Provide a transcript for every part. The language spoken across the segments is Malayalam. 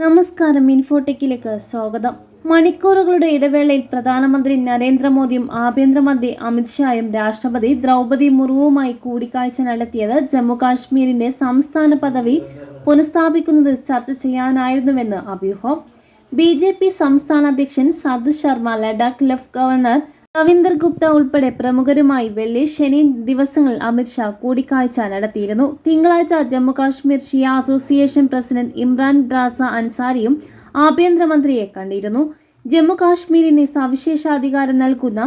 നമസ്കാരം, ഇൻഫോടെക്കിലേക്ക് സ്വാഗതം. മണിക്കൂറുകളുടെ ഇടവേളയിൽ പ്രധാനമന്ത്രി നരേന്ദ്രമോദിയും ആഭ്യന്തരമന്ത്രി അമിത്ഷായും രാഷ്ട്രപതി ദ്രൗപദി മുർമുവുമായി കൂടിക്കാഴ്ച നടത്തിയത് ജമ്മുകാശ്മീരിന്റെ സംസ്ഥാന പദവി പുനഃസ്ഥാപിക്കുന്നത് ചർച്ച ചെയ്യാനായിരുന്നുവെന്ന് അഭ്യൂഹം. BJP സംസ്ഥാന അധ്യക്ഷൻ സദ് ശർമ്മ, ലഡാക്ക് ലഫ് ഗവർണർ രവീന്ദർ ഗുപ്ത ഉൾപ്പെടെ പ്രമുഖരുമായി വെള്ളി, ശനി ദിവസങ്ങളിൽ അമിത്ഷാ കൂടിക്കാഴ്ച നടത്തിയിരുന്നു. തിങ്കളാഴ്ച ജമ്മുകാശ്മീർ ഷിയ അസോസിയേഷൻ പ്രസിഡന്റ് ഇമ്രാൻ റാസ അൻസാരിയും ആഭ്യന്തരമന്ത്രിയെ കണ്ടിരുന്നു. ജമ്മുകാശ്മീരിന് സവിശേഷാധികാരം നൽകുന്ന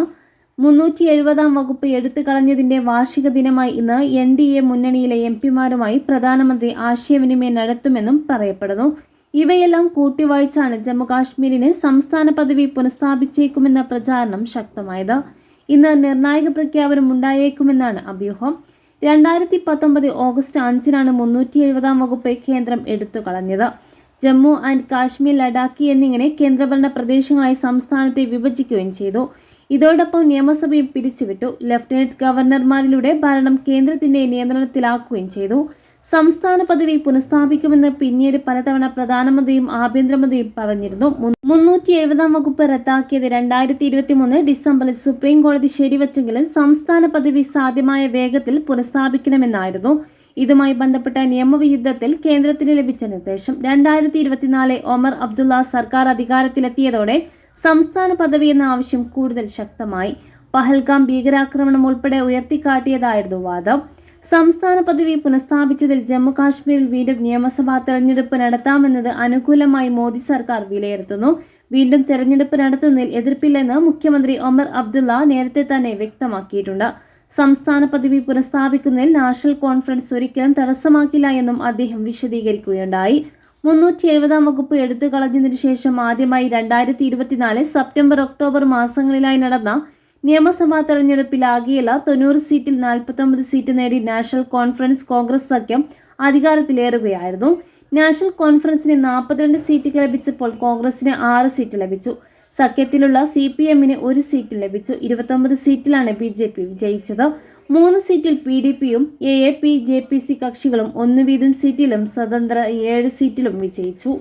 370 വകുപ്പ് എടുത്തു കളഞ്ഞതിന്റെ വാർഷിക ദിനമായി ഇന്ന് NDA മുന്നണിയിലെ MPമാരുമായി പ്രധാനമന്ത്രി ആശയവിനിമയം നടത്തുമെന്നും പറയപ്പെടുന്നു. ഇവയെല്ലാം കൂട്ടിവായിച്ചാണ് ജമ്മുകാശ്മീരിന് സംസ്ഥാന പദവി പുനഃസ്ഥാപിച്ചേക്കുമെന്ന പ്രചാരണം ശക്തമായത്. ഇന്ന് നിർണായക പ്രഖ്യാപനം ഉണ്ടായേക്കുമെന്നാണ് അഭ്യൂഹം. 2019 ഓഗസ്റ്റ് 5-നാണ് 370 വകുപ്പ് കേന്ദ്രം എടുത്തു കളഞ്ഞത്. ജമ്മു ആൻഡ് കാശ്മീർ, ലഡാക്ക് എന്നിങ്ങനെ കേന്ദ്രഭരണ പ്രദേശങ്ങളായി സംസ്ഥാനത്തെ വിഭജിക്കുകയും ചെയ്തു. ഇതോടൊപ്പം നിയമസഭയും പിരിച്ചുവിട്ടു. ലഫ്റ്റനന്റ് ഗവർണർമാരിലൂടെ ഭരണം കേന്ദ്രത്തിന്റെ നിയന്ത്രണത്തിലാക്കുകയും ചെയ്തു. സംസ്ഥാന പദവി പുനഃസ്ഥാപിക്കുമെന്ന് പിന്നീട് പലതവണ പ്രധാനമന്ത്രിയും ആഭ്യന്തരമന്ത്രിയും പറഞ്ഞിരുന്നു. 370 വകുപ്പ് റദ്ദാക്കിയത് 2023 ഡിസംബറിൽ സുപ്രീം കോടതി ശരിവച്ചെങ്കിലും സംസ്ഥാന പദവി സാധ്യമായ വേഗത്തിൽ പുനഃസ്ഥാപിക്കണമെന്നായിരുന്നു ഇതുമായി ബന്ധപ്പെട്ട നിയമവിരുദ്ധത്തിൽ കേന്ദ്രത്തിന് ലഭിച്ച നിർദ്ദേശം. 2024 ഒമർ അബ്ദുള്ള സർക്കാർ അധികാരത്തിലെത്തിയതോടെ സംസ്ഥാന പദവി എന്ന ആവശ്യം കൂടുതൽ ശക്തമായി. പഹൽഗാം ഭീകരാക്രമണം ഉൾപ്പെടെ ഉയർത്തിക്കാട്ടിയതായിരുന്നു വാദം. സംസ്ഥാന പദവി പുനഃസ്ഥാപിച്ചതിൽ ജമ്മുകാശ്മീരിൽ വീണ്ടും നിയമസഭാ തെരഞ്ഞെടുപ്പ് നടത്താമെന്നത് അനുകൂലമായി മോദി സർക്കാർ വിലയിരുത്തുന്നു. വീണ്ടും തെരഞ്ഞെടുപ്പ് നടത്തുന്നതിൽ എതിർപ്പില്ലെന്ന് മുഖ്യമന്ത്രി ഒമർ അബ്ദുള്ള നേരത്തെ തന്നെ വ്യക്തമാക്കിയിട്ടുണ്ട്. സംസ്ഥാന പദവി പുനഃസ്ഥാപിക്കുന്നതിൽ നാഷണൽ കോൺഫറൻസ് ഒരിക്കലും തടസ്സമാക്കില്ല എന്നും അദ്ദേഹം വിശദീകരിക്കുകയുണ്ടായി. 370 വകുപ്പ് എടുത്തു കളഞ്ഞതിനു ശേഷം ആദ്യമായി 2024 സെപ്റ്റംബർ ഒക്ടോബർ മാസങ്ങളിലായി നടന്ന നിയമസഭാ തെരഞ്ഞെടുപ്പിൽ ആകെയുള്ള 90 സീറ്റിൽ 49 സീറ്റ് നേടി നാഷണൽ കോൺഫറൻസ് കോൺഗ്രസ് സഖ്യം അധികാരത്തിലേറുകയായിരുന്നു. നാഷണൽ കോൺഫറൻസിന് 42 സീറ്റുകൾ ലഭിച്ചപ്പോൾ കോൺഗ്രസിന് 6 സീറ്റ് ലഭിച്ചു. സഖ്യത്തിലുള്ള CPMന് 1 സീറ്റ് ലഭിച്ചു. 29 സീറ്റിലാണ് BJP വിജയിച്ചത്. 3 സീറ്റിൽ PDPയും AAP, JPC കക്ഷികളും 1 വീതം സീറ്റിലും സ്വതന്ത്ര 7 സീറ്റിലും വിജയിച്ചു.